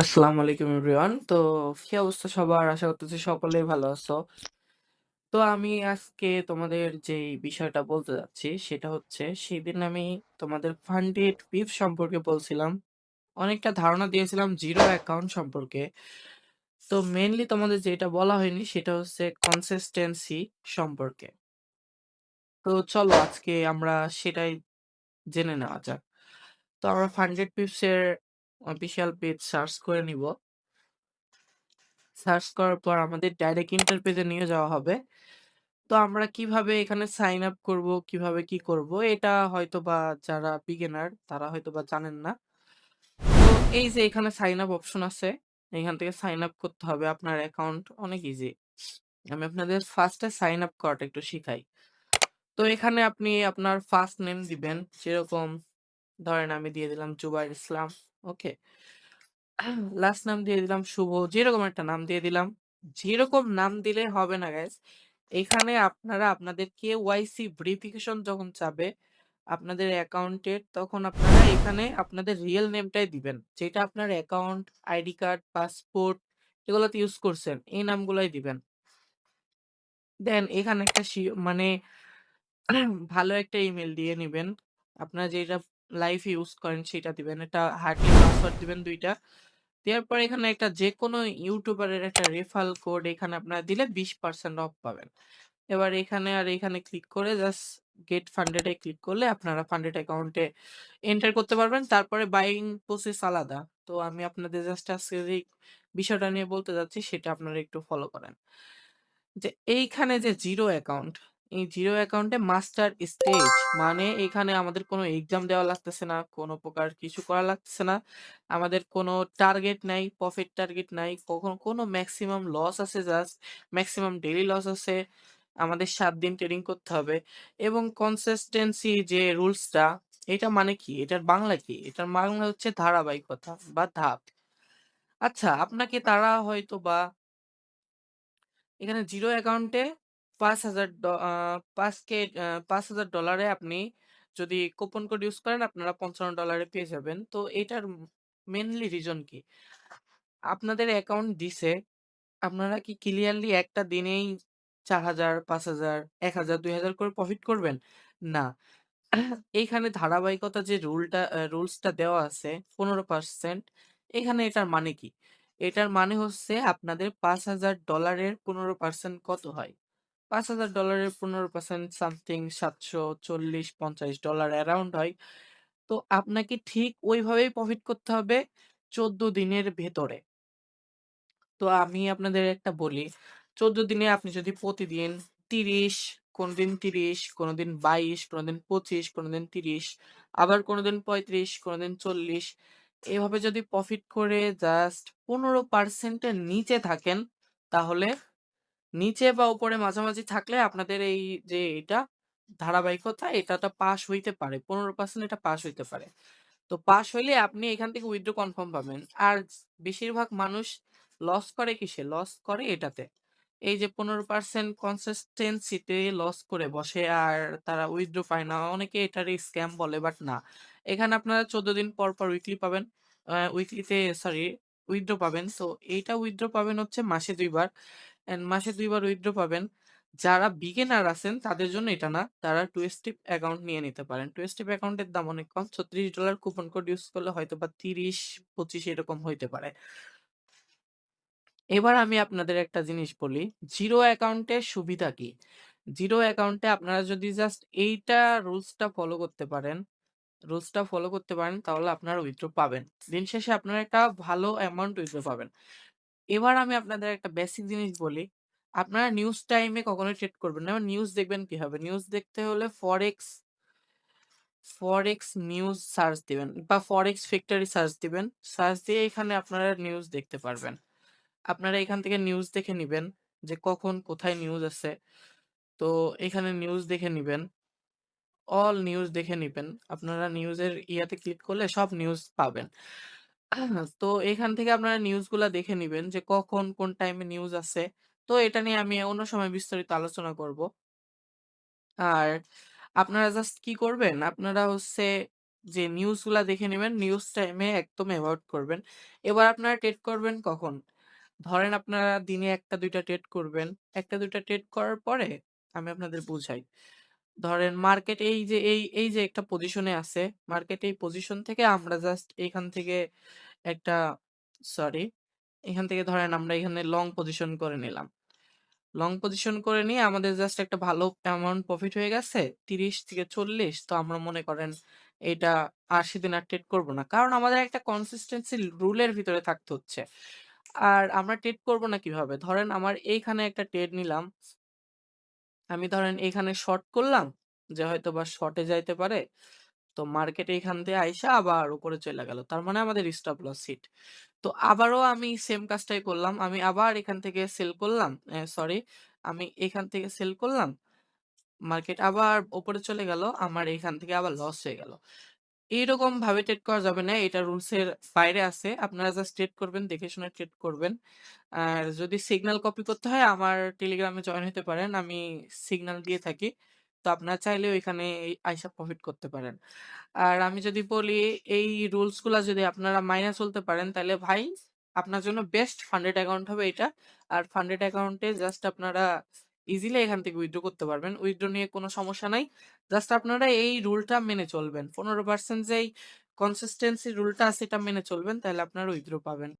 আসসালামু আলাইকুম এভরিওয়ান। তো কি অবস্থা সবার? আশা করতেছি সকলেই ভালো আছো। তো আমি আজকে তোমাদের যেই বিষয়টা বলতে যাচ্ছি সেটা হচ্ছে সেদিন আমি তোমাদের ফান্ডেড পিপ সম্পর্কে বলছিলাম। অনেকটা ধারণা দিয়েছিলাম জিরো অ্যাকাউন্ট সম্পর্কে। তো মেইনলি তোমাদের যেটা বলা হয়নি সেটা হচ্ছে কনসিস্টেন্সি সম্পর্কে। তো চলো আজকে আমরা সেটাই জেনে নেওয়া যাক। তো আমরা ফান্ডেড পিপস এর অফিসিয়াল পেজ সার্চ করে নিব। সার্চ করার পর আমাদের ডাইরেক্ট ইন্টারপেজে নিয়ে যাওয়া হবে। তো আমরা কিভাবে এখানে সাইন আপ করব, কিভাবে কি করব এটা হয়তোবা যারা বিগিনার তারা হয়তোবা জানেন না। তো এই যে এখানে সাইন আপ অপশন আছে, এখান থেকে সাইন আপ করতে হবে। আপনার অ্যাকাউন্ট অনেক ইজি। আমি আপনাদের ফার্স্টে সাইন আপ করাটা একটু শিখাই। তো এখানে আপনি আপনার ফার্স্ট নেম দিবেন। যেরকম ধরেন আমি দিয়ে দিলাম জুবাইর ইসলাম। ওকে। লাস্ট নাম দিয়ে দিলাম শুভ। যেরকম একটা নাম দিয়ে দিলাম। যেরকম নাম দিলে হবে না গাইস। এখানে আপনারা আপনাদের কেওয়াইসি ভেরিফিকেশন যখন চাবে আপনাদের অ্যাকাউন্টের, তখন আপনারা এখানে আপনাদের রিয়েল নেমটাই দিবেন। যেটা আপনার অ্যাকাউন্ট, আইডি কার্ড, পাসপোর্ট এগুলোতে ইউজ করছেন, এই নামগুলাই দিবেন। দেন এখানে একটা মানে ভালো একটা ইমেল দিয়ে নিবেন। আপনারা যেটা লাইফে ইউজ করেন সেটা দিবেন। এটা হার্ডলি পাসওয়ার্ড দিবেন ২ টা। দেওয়ার পরে এখানে একটা যেকোনো ইউটিউবারের একটা রেফারেল কোড এখানে আপনারা দিলে 20% অফ পাবেন। এবার এখানে আর এখানে ক্লিক করে জাস্ট গেট ফান্ডেড এ ক্লিক করলে আপনারা ফান্ডেড অ্যাকাউন্টে এন্টার করতে পারবেন। তারপরে বাইং প্রসেস আলাদা। তো আমি আপনাদের জাস্ট আজকে যেই বিষয়টা নিয়ে বলতে যাচ্ছি সেটা আপনারা একটু ফলো করেন। যে এইখানে যে জিরো অ্যাকাউন্ট, এই জিরো অ্যাকাউন্টে মাস্টার স্টেজ মানে এখানে আমাদের কোনো এক্সাম দেওয়া লাগতেছে না, কোনো প্রকার কিছু করা লাগতেছে না। আমাদের কোনো টার্গেট নাই, প্রফিট টার্গেট নাই, কখনো কোনো ম্যাক্সিমাম লস আছে, জাস্ট ম্যাক্সিমাম ডেইলি লস আছে। আমাদের ৭ দিন ট্রেডিং করতে হবে এবং কনসিস্টেন্সি যে রুলসটা, এটা মানে কি? এটার বাংলা কি? এটার বাংলা হচ্ছে ধারাবাহিকতা বা ধাপ। আচ্ছা, আপনাকে তারা হয়তোবা এখানে জিরো অ্যাকাউন্টে ৫,০০০ 5K $৫,০০০ আপনি যদি কুপন কোড ইউজ করেন আপনারা $৫৫ পেয়ে যাবেন। তো এটার মেইনলি রিজন কি? আপনাদের অ্যাকাউন্ট দিছে, আপনারা কি ক্লিয়ারলি একটা দিনেই ৪,০০০, ৫,০০০, ১,০০০, ২,০০০ করে প্রফিট করবেন? না। এইখানে ধারাবাহিকতা যে রুলসটা দেওয়া আছে 15%, এখানে এটার মানে কি? এটার মানে হচ্ছে আপনাদের $৫,০০০ এর 15% কত হয়? $৫,০০০ এর 15% সামথিং $৭৪০-৫০ অ্যারাউন্ড হয়। তো আপনাকে ঠিক ওইভাবেই প্রফিট করতে হবে ১৪ দিনের ভেতরে। তো আমি আপনাদের একটা বলি, ১৪ দিনে আপনি যদি প্রতিদিন ৩০, কোনদিন ৩০, কোনদিন ২২, কোনদিন ২৫, কোনদিন ৩০, আবার কোনদিন ৩৫, কোনদিন ৪০, এভাবে যদি প্রফিট করে জাস্ট ১৫% এর নিচে থাকেন, তাহলে নিচে বা উপরে মাঝামাঝি থাকলে আপনাদের এই যে এটা ধারাবাহিকতা এটাটা পাস হইতে পারে। ১৫% এটা পাস হইতে পারে। তো পাস হইলে আপনি এখান থেকে উইথড্র কনফার্ম পাবেন। আর বেশিরভাগ মানুষ লস করে কিসে? লস করে এটাতে। এই যে 15% কনসিস্টেন্সি তে লস করে বসে আর তারা উইথড্র পায় না। অনেকে এটারে স্ক্যাম বলে বাট না। এখানে আপনারা ১৪ দিন পর, পর উইকলি পাবেন। উইকলিতে সরি উইথড্র পাবেন। তো এইটা উইথড্র পাবেন হচ্ছে মাসে ২ বার। অ্যান্ড মাসে ২ বার উইথড্র পাবেন। যারা বিগিনার আছেন তাদের জন্য এটা না। তারা 2 স্টেপ অ্যাকাউন্ট নিয়ে নিতে পারেন। 2 স্টেপ অ্যাকাউন্টের দাম অনেক কম। $৩৬ কুপন কোড ইউজ করলে হয়তোবা ৩০-২৫ এরকম হইতে পারে। এবার আমি আপনাদের একটা জিনিস বলি, জিরো অ্যাকাউন্টের সুবিধা কি? জিরো অ্যাকাউন্টে আপনারা যদি জাস্ট এইটা রুলসটা ফলো করতে পারেন তাহলে আপনারা উইথড্র পাবেন। দিন শেষে আপনারা একটা ভালো অ্যামাউন্ট উইথড্র পাবেন। এবার আমি আপনাদের একটা বেসিক জিনিস বলি। আপনারা নিউজ টাইমে কখনোই ট্রেড করবেন না। এবার নিউজ দেখবেন কিভাবে? নিউজ দেখতে হলে ফরেক্স নিউজ সার্চ দিবেন বা ফরেক্স ফ্যাক্টরি সার্চ দিবেন। সার্চ দিয়ে এখানে আপনারা নিউজ দেখতে পারবেন। আপনারা এখান থেকে নিউজ দেখে নিবেন যে কখন কোথায় নিউজ আছে। তো এখানে নিউজ দেখে নিবেন। অল নিউজ দেখে নিবেন। আপনারা নিউজের ইয়াতে ক্লিক করলে সব নিউজ পাবেন। তো এখান থেকে আপনারা নিউজগুলা দেখে নিবেন যে কখন কোন টাইমে নিউজ আছে। তো এটা নিয়ে আমি অন্য সময় বিস্তারিত আলোচনা করব। আর আপনারা জাস্ট কি করবেন? আপনারা হচ্ছে যে নিউজগুলা দেখে নিবেন, নিউজ টাইমে একদম এভয়েড করবেন। এবার আপনারা ট্রেড করবেন কখন? ধরেন আপনারা দিনে ১ টা ২ টা ট্রেড করবেন। ১ টা ২ টা ট্রেড করার পরে আমি আপনাদের বুঝাই। ধরেন মার্কেট এই যে একটা পজিশনে আছে, মার্কেট এই পজিশন থেকে আমরা জাস্ট এখান থেকে একটা সরি, এখান থেকে ধরেন আমরা এখানে লং পজিশন করে নিলাম। লং পজিশন করে নিয়ে আমাদের জাস্ট একটা ভালো অ্যামাউন্ট প্রফিট হয়ে গেছে ৩০ থেকে ৪০। তো আমরা মনে করেন এটা ৮০ দিন আর ট্রেড করব না। কারণ আমাদের একটা কনসিস্টেন্সি রুলের ভিতরে থাকতে হচ্ছে। আর আমরা ট্রেড করব না কিভাবে? ধরেন আমার এইখানে একটা ট্রেড নিলাম। আমি ধরেন এখানে শর্ট করলাম যে হয়তোবা শর্টে যাইতে পারে। তো মার্কেট এইখান দিয়ে আইসা আবার উপরে চইলা গেল। তার মানে আমাদের স্টপ লস হিট। তো আবারও আমি সেম কাজটাই করলাম। আমি আবার এখান থেকে সেল করলাম। সরি, আমি এখান থেকে সেল করলাম। মার্কেট আবার উপরে চলে গেল। আমার এখান থেকে আবার লস হয়ে গেল। এইরকম ভাবে ট্রেড করা যাবে না। এটা রুলস এর বাইরে আছে। আপনারা জাস্ট ট্রেড করবেন, দেখে শুনে ট্রেড করবেন। আর যদি সিগন্যাল কপি করতে হয় আমার টেলিগ্রামে জয়েন হতে পারেন। আমি সিগন্যাল দিয়ে থাকি। তো আপনারা চাইলে ওইখানে আইসা প্রফিট করতে পারেন। আর আমি যদি বলি এই রুলস গুলা যদি আপনারা মাইনে চলতে পারেন তাহলে ভাই আপনার জন্য বেস্ট ফান্ডেড অ্যাকাউন্ট হবে এটা। আর ফান্ডেড অ্যাকাউন্টে জাস্ট আপনারা ইজিলি এখান থেকে উইথড্র করতে পারবেন। উইথড্র নিয়ে কোনো সমস্যা নাই। জাস্ট আপনারা এই রুলটা মেনে চলবেন। ১৫% যেই কনসিস্টেন্সি রুলটা আছে এটা মেনে চলবেন তাহলে আপনারা উইথড্র পাবেন।